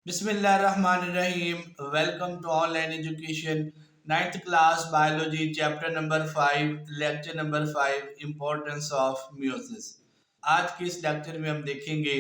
بسم اللہ الرحمن الرحیم. Welcome to online education. 9th class biology chapter number 5 lecture number 5 importance of meiosis. آج کے اس لیکچر میں ہم دیکھیں گے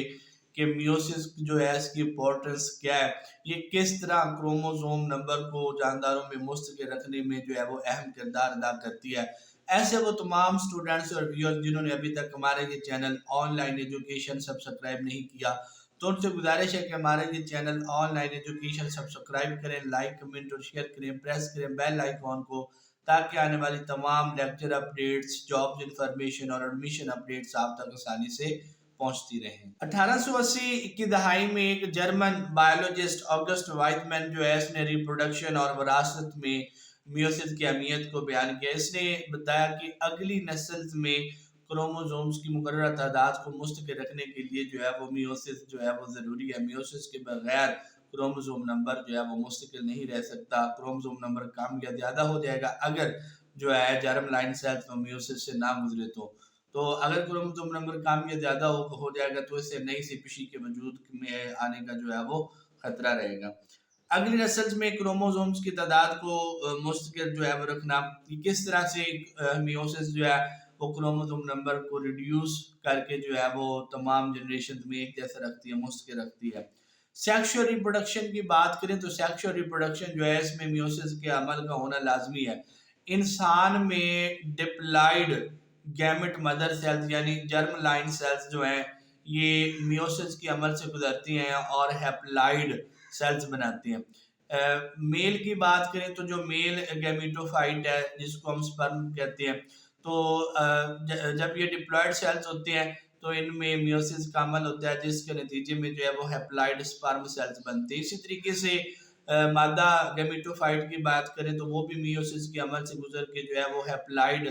کہ میوسس جو ہے اس کی امپورٹنس کیا ہے، یہ کس طرح کروموزوم نمبر کو جانداروں میں مستقل رکھنے میں جو ہے وہ اہم کردار ادا کرتی ہے. ایسے وہ تمام اسٹوڈنٹس اور ویورز جنہوں نے ابھی تک ہمارے یہ channel on line education subscribe نہیں کیا، تو ان سے گزارش ہے کہ ہمارے یہ channel on line education subscribe کریں، لائک کمنٹ اور شیئر کریں، پریس کریں بیل آئیکن کو، تاکہ آنے والی تمام لیکچر اپڈیٹس، جابز انفارمیشن اور ایڈمیشن اپڈیٹس آپ تک آسانی سے پہنچتی رہیں. 1880 کی دہائی میں ایک جرمن بایولوجسٹ آگسٹ وائٹمن جو ہے اس نے ریپروڈکشن اور وراثت میں میوسس کی اہمیت کو بیان کیا. اس نے بتایا کہ اگلی نسل میں کروموزومز کی مقررہ تعداد کو مستقل رکھنے کے لیے جو ہے وہ میوسس جو ہے وہ ضروری ہے. میوسس کے بغیر کروموزوم نمبر جو ہے وہ مستقل نہیں رہ سکتا. کروموزوم نمبر کم یا زیادہ ہو جائے گا اگر جو ہے جرم لائن سیلز میں میوسس سے نہ گزرے. تو اگر کروموزوم نمبر کم یا زیادہ ہو جائے گا تو اس سے نئی سپیشی کے وجود میں آنے کا جو ہے وہ خطرہ رہے گا. اگلی نسل میں کروموزومز کی تعداد کو مستقل جو ہے وہ رکھنا، کس طرح سے میوسس جو ہے وہ کروموزوم نمبر کو ریڈیوس کر کے جو ہے وہ تمام جنریشن میں ایک جیسا رکھتی ہے، مستقل رکھتی ہے. سیکشول ریپروڈکشن کی بات کریں تو سیکشول ریپروڈکشن جو ہے اس میں میوسس کے عمل کا ہونا لازمی ہے. انسان میں ڈپلائیڈ گیمٹ مدر سیلز یعنی جرم لائن سیلز جو ہیں یہ میوسس کے عمل سے گزرتی ہیں اور ہیپلائیڈ سیلز بناتی ہیں. میل کی بات کریں تو جو میل گیمیٹوفائٹ ہے جس کو ہم سپرم کہتے ہیں، تو جب یہ ڈپلائیڈ سیلز ہوتے ہیں تو ان میں میوسس کا عمل ہوتا ہے جس کے نتیجے میں جو ہے وہ ہیپلائیڈ سپرم سیلز بنتے ہیں. اسی طریقے سے مادہ گیمیٹوفائٹ کی بات کریں تو وہ بھی میوسس کے عمل سے گزر کے جو ہے وہ ہیپلائیڈ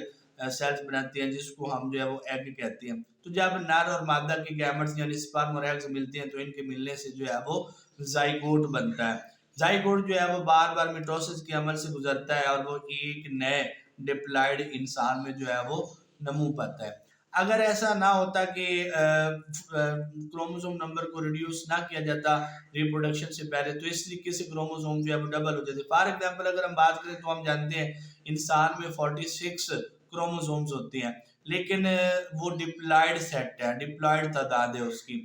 سیلز بناتی ہیں جس کو ہم جو ہے وہ ایگ کہتے ہیں. تو جب نر اور مادہ کے گیمٹس یعنی سپرم اور ایگز ملتے ہیں تو ان کے ملنے سے جو ہے وہ زائگوٹ بنتا ہے. زائگوٹ جو ہے وہ بار بار میٹوسس کے عمل سے گزرتا ہے اور وہ ایک نئے ڈپلائیڈ انسان میں جو ہے وہ نمو پاتا ہے. اگر ایسا نہ ہوتا کہ کروموزوم نمبر کو ریڈیوس نہ کیا جاتا ریپروڈکشن سے پہلے تو اس طریقے سے کروموزوم جو ہے وہ ڈبل ہو جاتے. فار ایگزامپل اگر ہم بات کریں تو ہم جانتے ہیں انسان میں 46 کروموزومز ہوتے ہیں، لیکن وہ ڈپلائیڈ سیٹ ہے، ڈپلائیڈ تعداد ہے اس کی.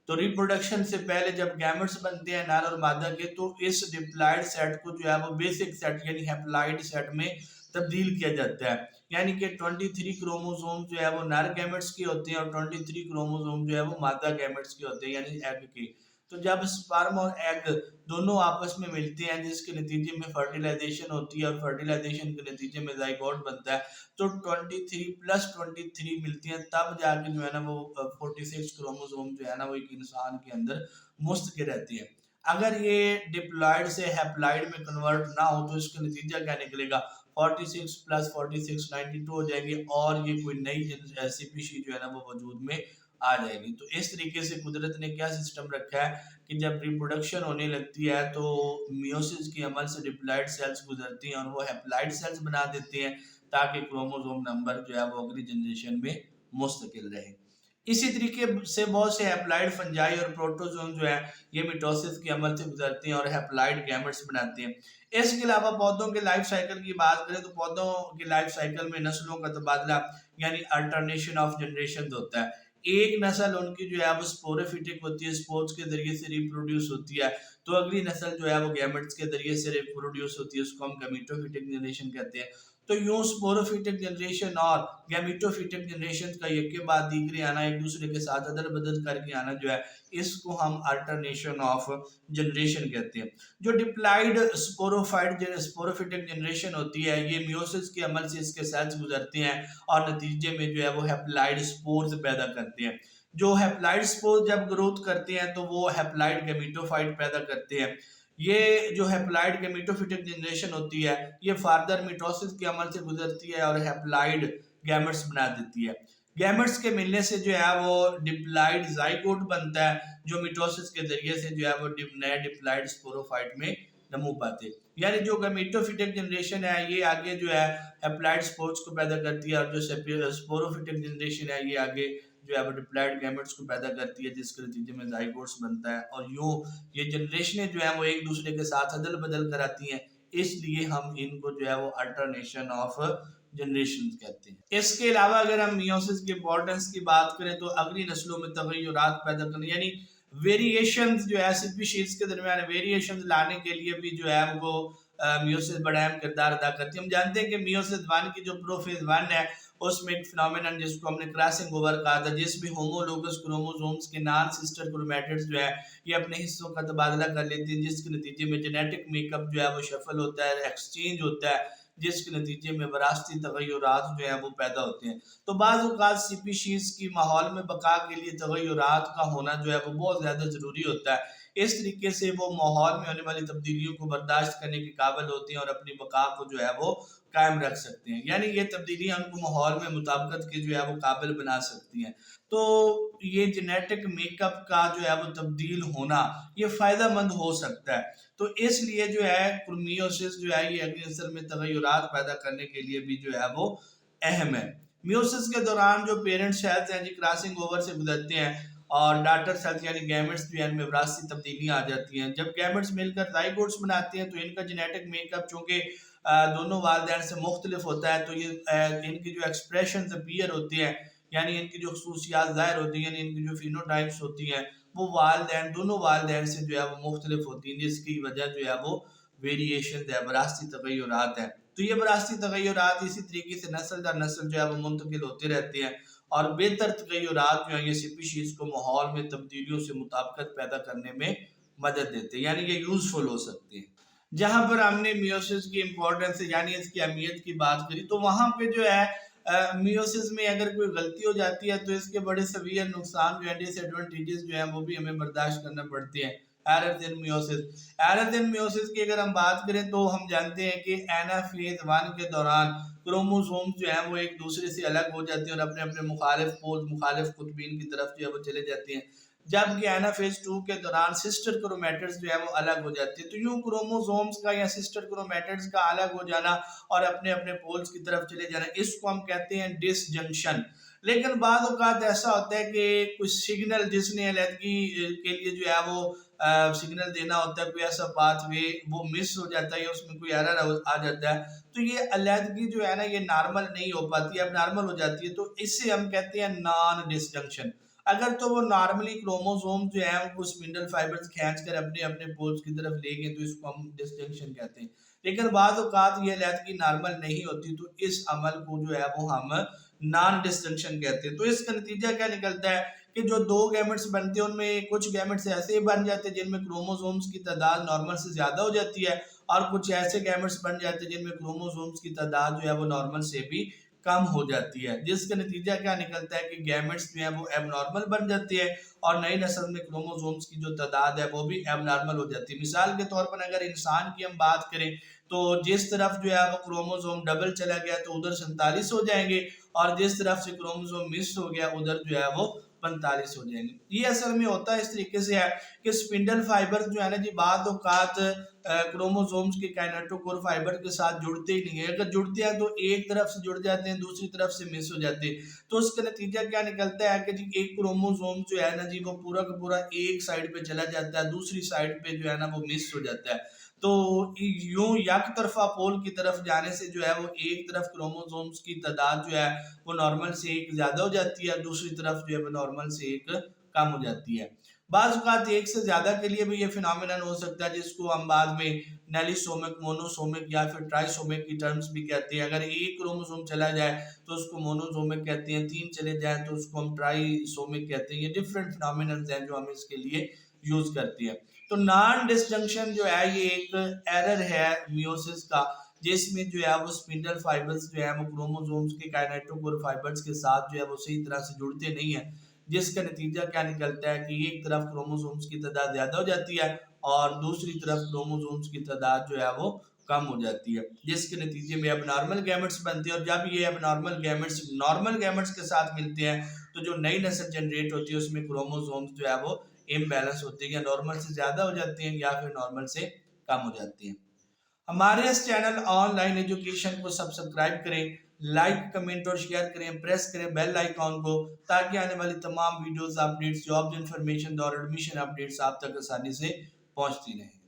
تو ریپروڈکشن سے پہلے جب گیمٹس بنتے ہیں نر اور مادہ کے تو اس ڈپلائیڈ سیٹ کو جو ہے وہ بیسک سیٹ یعنی ہیپلائیڈ سیٹ میں تبدیل کیا جاتا ہے. یعنی کہ 23 کروموزوم جو ہے وہ نر گیمٹس کے ہوتے ہیں اور 23 کروموزوم جو ہے وہ مادہ گیمٹس کے ہوتے ہیں یعنی ایگ کے. تو جب سپرم اور ایگ دونوں آپس میں ملتے ہیں جس کے نتیجے میں فرٹیلائزیشن ہوتی ہے اور فرٹیلائزیشن کے نتیجے میں زائگوٹ بنتا ہے تو 23+23 ملتی ہیں، تب جا کے جو ہے نا وہ 46 کروموزوم جو ہے نا وہ ایک انسان کے اندر مستقل رہتی ہے. اگر یہ ڈپلائیڈ سے ہیپلائیڈ میں کنورٹ نہ ہو تو اس کا نتیجہ کیا نکلے گا؟ 46+46 92 ہو جائیں گے اور یہ کوئی نئی سپیشی جو ہے نا وہ وجود میں آ جائے گی. تو اس طریقے سے قدرت نے کیا سسٹم رکھا ہے کہ جب ریپروڈکشن ہونے لگتی ہے تو میوسس کے عمل سے ڈپلائیڈ سیلز گزرتی ہیں اور وہ ہیپلائیڈ سیلز بنا دیتے ہیں تاکہ کروموزوم نمبر جو ہے وہ اگلی جنریشن میں مستقل رہے. اسی طریقے سے بہت سے ہیپلائیڈ فنجائی اور پروٹوزوم جو ہیں یہ میٹوسس کے عمل سے گزرتے ہیں اور ہیپلائیڈ گیمٹس بناتے ہیں. اس کے علاوہ پودوں کے لائف سائیکل کی بات کریں تو پودوں کے لائف سائیکل میں نسلوں کا تبادلہ یعنی الٹرنیشن آف جنریشن ہوتا ہے. ایک نسل ان کی جو ہے وہ سپوروفیٹک ہوتی ہے، سپورٹس کے ذریعے سے ریپروڈیوس ہوتی ہے، تو اگلی نسل جو ہے وہ گیمٹس کے ذریعے سے ریپروڈیوس ہوتی ہے، اس کو ہم گیمیٹوفیٹک جنریشن کہتے ہیں. تو یوں سپوروفیٹک جنریشن اور گیمیٹوفیٹک جنریشن کا یک کے بعد دیگرے آنا، ایک دوسرے کے ساتھ عدل بدل کر کے آنا جو ہے اس کو ہم الٹرنیشن آف جنریشن کہتے ہیں. جو ڈپلائیڈ سپوروفیٹک جنریشن ہوتی ہے یہ میوسس کے عمل سے اس کے سیلز گزرتے ہیں اور نتیجے میں جو ہے وہ ہیپلائیڈ سپورز پیدا کرتے ہیں. جو ہیپلائیڈ سپورز جب گروتھ کرتے ہیں تو وہ ہیپلائیڈ گیمیٹوفائٹ پیدا کرتے ہیں. یہ جو ہیپلائیڈ گیمیٹوفیٹک جنریشن ہوتی ہے یہ فاردر میٹوسس کے عمل سے گزرتی ہے اور ہیپلائیڈ گیمٹس بنا دیتی ہے. گیمٹس کے ملنے سے جو ہے وہ ڈپلائیڈ زائگوٹ بنتا ہے جو میٹوسس کے ذریعے سے جو ہے وہ نئے ڈپلائیڈ سپوروفائٹ میں نمو پاتے. یعنی جو گیمیٹوفیٹک جنریشن ہے یہ آگے جو ہے ہیپلائیڈ سپورٹس کو پیدا کرتی ہے اور جو سپوروفیٹک جنریشن ہے یہ آگے جو ہے وہ ڈپلائڈ گیمٹس کو پیدا کرتی ہے جس کے نتیجے میں زائگوٹس بنتا ہے، اور یوں یہ جنریشنیں جو ہیں وہ ایک دوسرے کے ساتھ عدل بدل کر آتی ہیں، اس لیے ہم ان کو جو ہے وہ الٹرنیشن آف جنریشن کہتے ہیں۔ اس کے علاوہ اگر ہم میوسس کی امپورٹنس کی بات کریں تو اگلی نسلوں میں تغیرات پیدا کرنے، یعنی ویریشنز جو ہے سپیشیز کے درمیان ویریشنز لانے کے لیے بھی جو ہے وہ میوسس بڑا اہم کردار ادا کرتی ہے۔ ہم جانتے ہیں کہ میوسس 1 کی جو پروفیز 1 ہے اس میں ایک فنومینن جس کو ہم نے کراسنگ اوور کہا تھا، جس میں ہومولوگس کروموزومز کے نان سسٹر کرومیٹڈز جو ہے یہ اپنے حصوں کا تبادلہ کر لیتی ہیں، جس کے نتیجے میں جینیٹک میک اپ جو ہے وہ شفل ہوتا ہے، ایکسچینج ہوتا ہے، جس کے نتیجے میں وراثتی تغیرات جو ہیں وہ پیدا ہوتے ہیں۔ تو بعض اوقات سپیشیز کی ماحول میں بقا کے لیے تغیرات کا ہونا جو ہے وہ بہت زیادہ ضروری ہوتا ہے، اس طریقے سے وہ ماحول میں ہونے والی تبدیلیوں کو برداشت کرنے کے قابل ہوتی ہیں اور اپنی بقا کو جو ہے وہ قائم رکھ سکتے ہیں، یعنی یہ تبدیلیاں ان کو ماحول میں مطابقت کے جو ہے وہ قابل بنا سکتی ہیں۔ تو یہ جینیٹک میک اپ کا جو ہے وہ تبدیل ہونا یہ فائدہ مند ہو سکتا ہے، تو اس لیے جو ہے میوسس جو ہے یہ اگلی نسل میں تغیرات پیدا کرنے کے لیے بھی جو ہے وہ اہم ہے۔ میوسس کے دوران جو پیرنٹ سیلز ہیں جی کراسنگ اوور سے گزرتے ہیں اور ڈاٹر سیلز یعنی گیمٹس بھی ان میں وراثتی تبدیلیاں آ جاتی ہیں۔ جب گیمٹس مل کر زائگوٹس بناتے ہیں تو ان کا جینیٹک میک اپ چونکہ دونوں والدین سے مختلف ہوتا ہے، تو یہ ان کی جو ایکسپریشنز اپیئر ہوتی ہیں، یعنی ان کی جو خصوصیات ظاہر ہوتی ہیں، یعنی ان کی جو فینوٹائپس ہوتی ہیں وہ دونوں والدین سے جو ہے وہ مختلف ہوتی ہیں، جس کی وجہ جو ہے وہ ویریشن ہے، وراثتی تغیرات ہیں۔ تو یہ وراثتی تغیرات اسی طریقے سے نسل در نسل جو ہے وہ منتقل ہوتے رہتے ہیں اور بہتر تغیرات جو ہیں یہ سپیشیز کو ماحول میں تبدیلیوں سے مطابقت پیدا کرنے میں مدد دیتے ہیں، یعنی یہ یوزفل ہو سکتے ہیں۔ جہاں پر ہم نے میوسس کی امپورٹنس یعنی اس کی اہمیت کی بات کری تو وہاں پہ جو ہے میوسس میں اگر کوئی غلطی ہو جاتی ہے تو اس کے بڑے سیویئر نقصان جو ہے ڈس ایڈوانٹیجز جو ہیں وہ بھی ہمیں برداشت کرنا پڑتے ہیں۔ Errors in meiosis, errors in meiosis کی اگر ہم بات کریں تو ہم جانتے ہیں کہ اینافیز 1 کے دوران کروموزومز جو ہیں وہ ایک دوسرے سے الگ ہو جاتے ہیں اور اپنے اپنے مخالف پول مخالف قطبین کی طرف جو ہے وہ چلے جاتے ہیں، جبکہ اینافیز 2 کے دوران سسٹر کرومیٹڈز جو ہے وہ الگ ہو جاتی ہے۔ تو یوں کروموزومز کا یا سسٹر کرومیٹڈز کا الگ ہو جانا اور اپنے اپنے پولز کی طرف چلے جانا، اس کو ہم کہتے ہیں ڈس جنکشن۔ لیکن بعض اوقات ایسا ہوتا ہے کہ کچھ سگنل جس نے علیحدگی کے لیے جو ہے وہ سگنل دینا ہوتا ہے، کوئی ایسا پاتھ وے وہ مس ہو جاتا ہے یا اس میں کوئی ایرر آ جاتا ہے، تو یہ علیحدگی جو ہے نا یہ نارمل نہیں ہو پاتی ہے، اب نارمل ہو جاتی ہے، تو اس سے ہم کہتے ہیں نان ڈس جنکشن۔ اگر تو وہ نارملی کروموزوم جو ہے وہ سپنڈل فائبرز کھینچ کر اپنے اپنے پولز کی طرف لے گئے تو اس کو ہم ڈس جنکشن کہتے ہیں، لیکن بعض اوقات یہ علیحدگی نارمل نہیں ہوتی تو اس عمل کو جو ہے وہ ہم نان ڈس جنکشن کہتے ہیں۔ تو اس کا نتیجہ کیا نکلتا ہے کہ جو دو گیمٹس بنتے ہیں ان میں کچھ گیمٹس ایسے ہی بن جاتے ہیں جن میں کروموزومز کی تعداد نارمل سے زیادہ ہو جاتی ہے، اور کچھ ایسے گیمٹس بن جاتے ہیں جن میں کروموزومز کی تعداد جو ہے وہ نارمل سے بھی کم ہو جاتی ہے، جس کا نتیجہ کیا نکلتا ہے کہ گیمٹس جو ہیں وہ ایب نارمل بن جاتے ہیں اور نئی نسل میں کروموزومز کی جو تعداد ہے وہ بھی ایب نارمل ہو جاتی ہے۔ مثال کے طور پر اگر انسان کی ہم بات کریں تو جس طرف جو ہے وہ کروموزوم ڈبل چلا گیا تو ادھر 47 ہو جائیں گے، اور جس طرف سے کروموزوم مس ہو گیا ادھر جو ہے وہ 45 ہو جائیں گے۔ یہ اصل میں ہوتا ہے اس طریقے سے ہے کہ سپنڈل فائبر جو ہے نا جی بعض اوقات کروموزومز کے کائنیٹوکور فائبر کے ساتھ جڑتے ہی نہیں ہیں، اگر جڑتے ہیں تو ایک طرف سے جڑ جاتے ہیں دوسری طرف سے مس ہو جاتے ہیں، تو اس کا نتیجہ کیا نکلتا ہے کہ جی ایک کروموزوم جو ہے نا جی وہ پورا کا پورا ایک سائڈ پہ چلا جاتا ہے، دوسری سائڈ پہ جو ہے نا وہ مس ہو جاتا ہے۔ تو یوں یک طرفہ پول کی طرف جانے سے جو ہے وہ ایک طرف کروموزومز کی تعداد جو ہے وہ نارمل سے ایک زیادہ ہو جاتی ہے، دوسری طرف جو ہے وہ نارمل سے ایک کم ہو جاتی ہے۔ بعض اوقات ایک سے زیادہ کے لیے بھی یہ فینومینن ہو سکتا ہے جس کو ہم بعد میں نیلیسومک، مونوسومک یا پھر ٹرائیسومک کی ٹرمز بھی کہتے ہیں۔ اگر ایک کروموزوم چلا جائے تو اس کو مونوزومک کہتے ہیں، 3 چلے جائیں تو اس کو ہم ٹرائیسومک کہتے ہیں۔ یہ ڈیفرنٹ فینومیننز ہیں جو ہم اس کے لیے یوز کرتے ہیں۔ تو نان ڈسجنکشن جو ہے یہ ایک ایرر ہے میوسس کا، جس میں جو ہے وہ سپنڈل فائبرز جو ہے وہ کروموزومز کے کائنیٹوکور فائبرز کے ساتھ جو ہے وہ صحیح طرح سے جڑتے نہیں ہیں، جس کا نتیجہ کیا نکلتا ہے کہ ایک طرف کروموزومز کی تعداد زیادہ ہو جاتی ہے اور دوسری طرف کروموزومز کی تعداد جو ہے وہ کم ہو جاتی ہے، جس کے نتیجے میں اب نارمل گیمٹس بنتے ہیں، اور جب یہ اب نارمل گیمٹس کے ساتھ ملتے ہیں تو جو نئی نسل جنریٹ ہوتی ہے اس میں کروموزومز جو ہے وہ امبیلنس ہوتے ہیں، یا نارمل سے زیادہ ہو جاتے ہیں یا پھر نارمل سے کم ہو جاتے ہیں۔ ہمارے اس چینل آن لائن ایجوکیشن کو سبسکرائب کریں، لائک کمنٹ اور شیئر کریں، پریس کریں بیل آئیکن کو، تاکہ آنے والی تمام ویڈیوز اپڈیٹس، جابز انفارمیشن اور ایڈمیشن اپڈیٹس آپ تک آسانی سے پہنچتی رہیں۔